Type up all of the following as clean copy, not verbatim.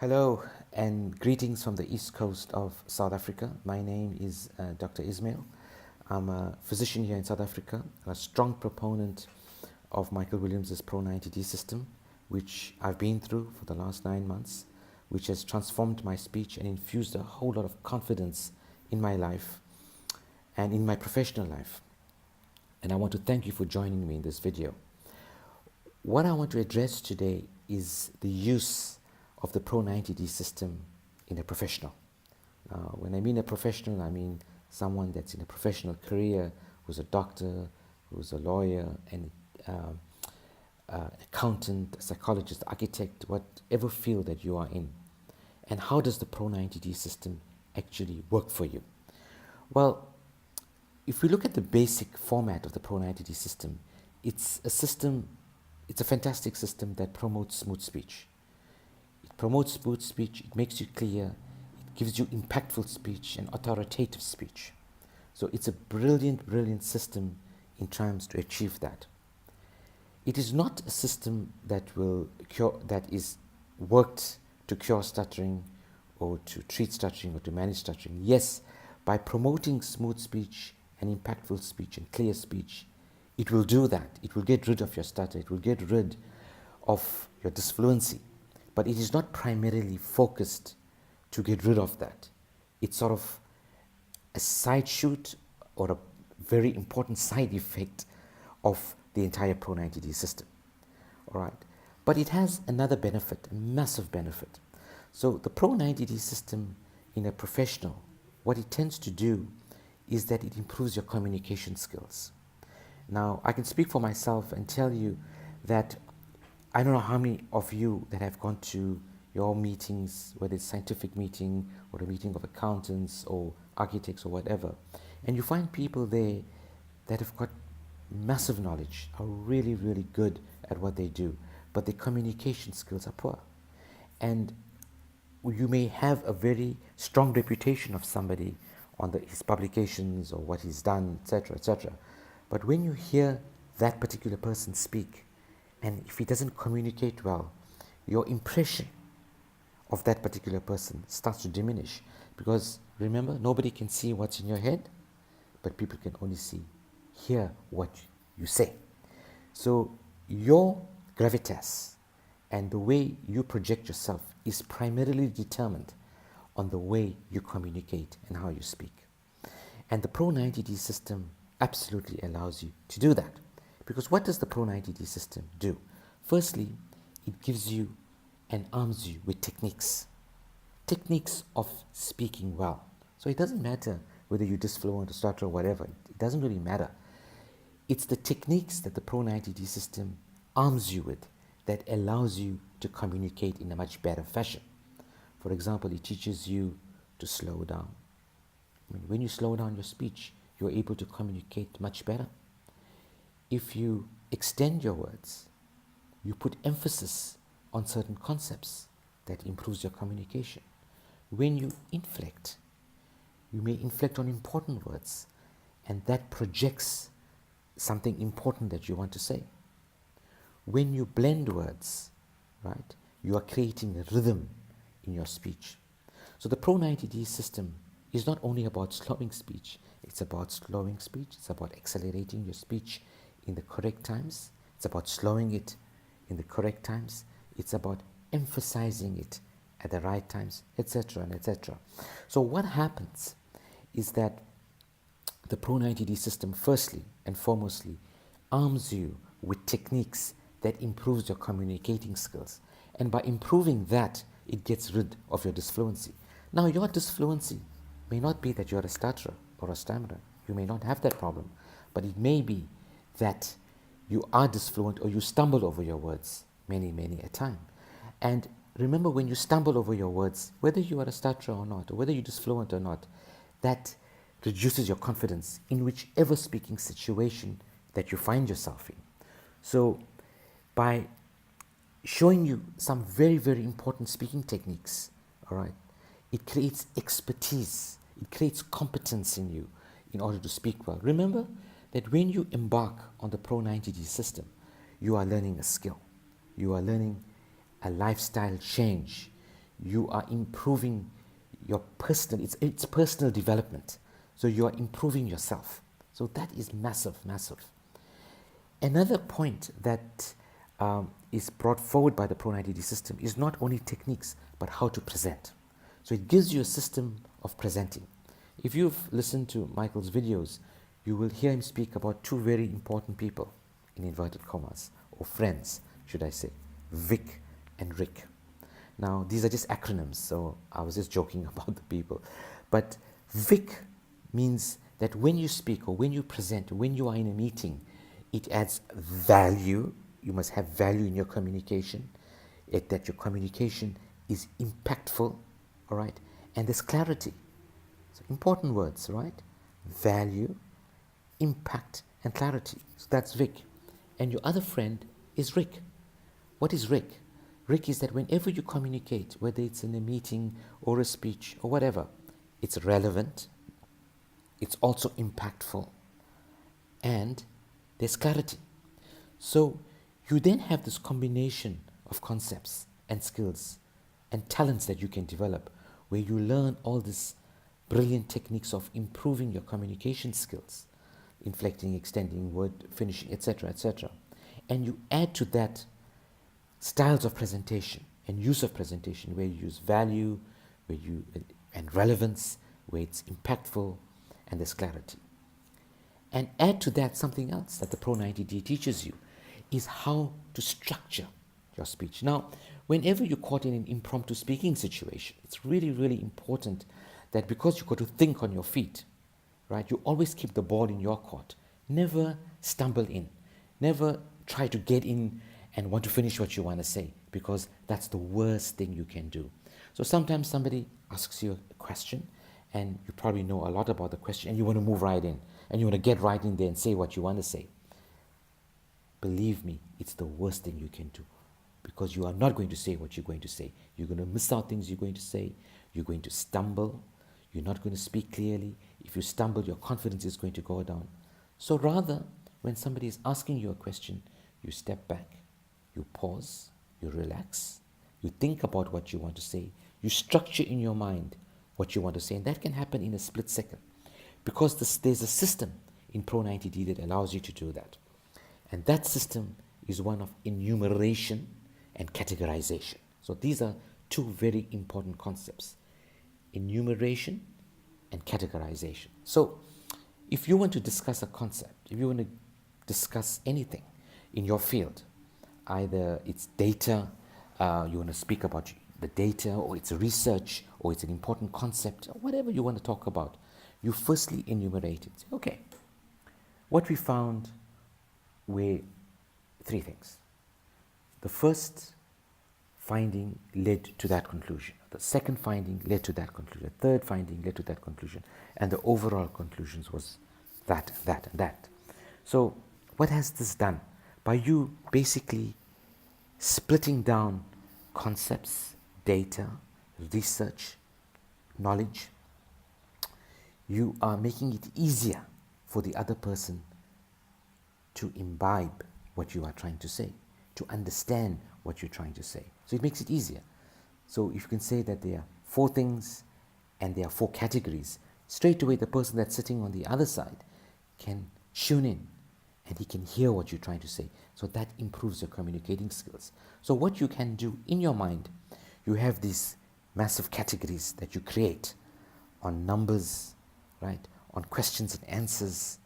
Hello and greetings from the east coast of South Africa. My name is Dr. Ismail. I'm a physician here in South Africa, a strong proponent of Michael Williams' Pro90d system, which I've been through for the last 9 months, which has transformed my speech and infused a whole lot of confidence in my life and in my professional life. And I want to thank you for joining me in this video. What I want to address today is the use of the Pro90d system in a professional. When I mean a professional, I mean someone that's in a professional career, who's a doctor, who's a lawyer, an accountant, a psychologist, architect, whatever field that you are in. And how does the Pro90d system actually work for you? Well, if we look at the basic format of the Pro90d system, it's a fantastic system that promotes smooth speech. It promotes smooth speech, it makes you clear, it gives you impactful speech and authoritative speech. So it's a brilliant, brilliant system in terms to achieve that. It is not a system that is worked to cure stuttering or to treat stuttering or to manage stuttering. Yes, by promoting smooth speech and impactful speech and clear speech, it will do that. It will get rid of your stutter. It will get rid of your disfluency. But it is not primarily focused to get rid of that. It's sort of a side shoot or a very important side effect of the entire Pro90d system. All right. But it has another benefit, a massive benefit. So the Pro90d system in a professional, what it tends to do is that it improves your communication skills. Now, I can speak for myself and tell you that I don't know how many of you that have gone to your meetings, whether it's scientific meeting or a meeting of accountants or architects or whatever, and you find people there that have got massive knowledge, are really, really good at what they do, but their communication skills are poor. And you may have a very strong reputation of somebody on his publications or what he's done, etc., etc. But when you hear that particular person speak, and if he doesn't communicate well, your impression of that particular person starts to diminish. Because remember, nobody can see what's in your head, but people can only hear what you say. So your gravitas and the way you project yourself is primarily determined on the way you communicate and how you speak. And the Pro90d system absolutely allows you to do that. Because what does the Pro90d system do? Firstly, it gives you and arms you with techniques of speaking well. So it doesn't matter whether you're disfluent or stutter or whatever. It doesn't really matter. It's the techniques that the Pro90d system arms you with that allows you to communicate in a much better fashion. For example, it teaches you to slow down. When you slow down your speech, you're able to communicate much better. If you extend your words, you put emphasis on certain concepts, that improves your communication. When you inflect, you may inflect on important words, and that projects something important that you want to say. When you blend words, right, you are creating a rhythm in your speech. So the Pro90d system is not only about slowing speech, it's about slowing speech, it's about accelerating your speech in the correct times, it's about slowing it in the correct times, it's about emphasizing it at the right times, etc. and etc. So what happens is that the Pro90d system firstly and foremostly arms you with techniques that improves your communicating skills, and by improving that, it gets rid of your disfluency. Now, your disfluency may not be that you're a stutterer or a stammerer. You may not have that problem, but it may be that you are disfluent or you stumble over your words many a time. And remember, when you stumble over your words, whether you are a stutterer or not, or whether you're disfluent or not, that reduces your confidence in whichever speaking situation that you find yourself in. So by showing you some very, very important speaking techniques, all right, it creates expertise, it creates competence in you in order to speak well. Remember that when you embark on the Pro90d system, you are learning a skill. You are learning a lifestyle change. you are improving your it's personal development. So you are improving yourself. So that is massive, massive. Another point that is brought forward by the Pro90D system is not only techniques, but how to present. So it gives you a system of presenting. If you've listened to Michael's videos, you will hear him speak about two very important people, in inverted commas, or friends, should I say, Vic and Rick. Now, these are just acronyms, so I was just joking about the people. But Vic means that when you speak or when you present, or when you are in a meeting, it adds value. You must have value in your communication, that your communication is impactful, all right? And there's clarity. So important words, right? Value, impact, and clarity. So that's Vic. And your other friend is Rick. What is Rick? Rick is that whenever you communicate, whether it's in a meeting or a speech or whatever, it's relevant, it's also impactful, and there's clarity. So you then have this combination of concepts and skills and talents that you can develop, where you learn all these brilliant techniques of improving your communication skills, inflecting, extending, word finishing, etc., etc. And you add to that styles of presentation and use of presentation, where you use value, and relevance, where it's impactful and there's clarity. And add to that something else that the Pro90D teaches you, is how to structure your speech. Now, whenever you're caught in an impromptu speaking situation, it's really, really important that, because you've got to think on your feet, right, you always keep the ball in your court. Never stumble in. Never try to get in and want to finish what you want to say, because that's the worst thing you can do. So sometimes somebody asks you a question, and you probably know a lot about the question, and you want to move right in, and you want to get right in there and say what you want to say. Believe me, it's the worst thing you can do, because you are not going to say what you're going to say. You're going to miss out things you're going to say. You're going to stumble. You're not going to speak clearly. If you stumble, your confidence is going to go down. So rather, when somebody is asking you a question, you step back, you pause, you relax, you think about what you want to say, you structure in your mind what you want to say, and that can happen in a split second, because there's a system in Pro90D that allows you to do that. And that system is one of enumeration and categorization. So these are two very important concepts: enumeration and categorization. So if you want to discuss a concept, if you want to discuss anything in your field, either it's data, you want to speak about the data, or it's a research, or it's an important concept, or whatever you want to talk about, you firstly enumerate it. Okay, what we found were three things. The first finding led to that conclusion. The second finding led to that conclusion. The third finding led to that conclusion. And the overall conclusions was that, that, and that. So what has this done? By you basically splitting down concepts, data, research, knowledge, you are making it easier for the other person to imbibe what you are trying to say, to understand what you're trying to say. So it makes it easier. So if you can say that there are four things and there are four categories, straight away the person that's sitting on the other side can tune in and he can hear what you're trying to say. So that improves your communicating skills. So what you can do in your mind, you have these massive categories that you create on numbers, right, on questions and answers,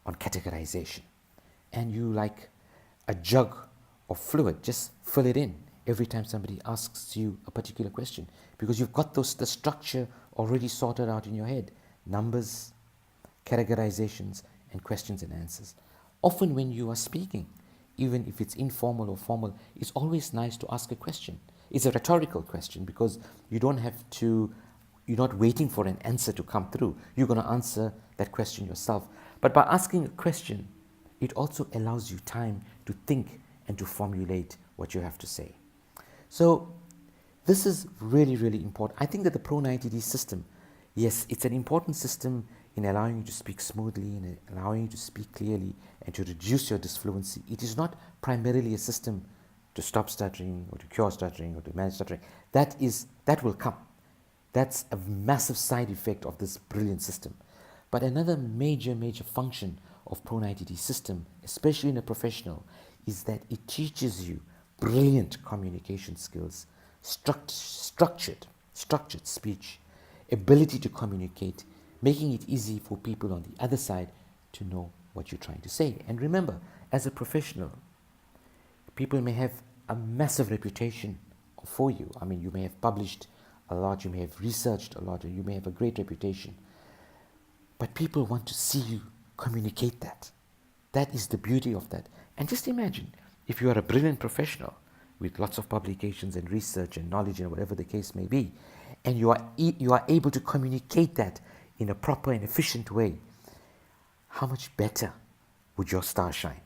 on categorization. And you, like a jug of fluid, just fill it in every time somebody asks you a particular question, because you've got the structure already sorted out in your head: numbers, categorizations, and questions and answers. Often when you are speaking, even if it's informal or formal, it's always nice to ask a question. It's a rhetorical question, because you don't have to, you're not waiting for an answer to come through. You're going to answer that question yourself. But by asking a question, it also allows you time to think and to formulate what you have to say. So this is really, really important. I think that the Pro90D system, yes, it's an important system in allowing you to speak smoothly and allowing you to speak clearly and to reduce your disfluency. It is not primarily a system to stop stuttering or to cure stuttering or to manage stuttering. That will come. That's a massive side effect of this brilliant system. But another major function of Pro90D system, especially in a professional, is that it teaches you brilliant communication skills, structured speech, ability to communicate, making it easy for people on the other side to know what you're trying to say. And remember, as a professional, people may have a massive reputation for you. I mean, you may have published a lot, you may have researched a lot, and you may have a great reputation. But people want to see you communicate that. That is the beauty of that. And just imagine, if you are a brilliant professional with lots of publications and research and knowledge and whatever the case may be, and you are able to communicate that in a proper and efficient way, how much better would your star shine?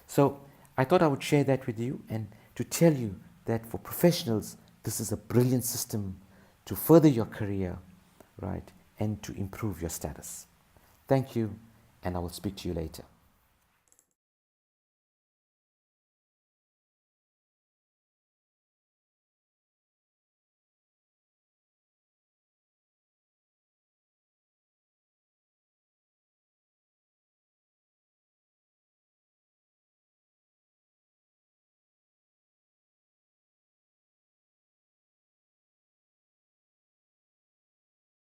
So I thought I would share that with you and to tell you that for professionals, this is a brilliant system to further your career, right, and to improve your status. Thank you, and I will speak to you later.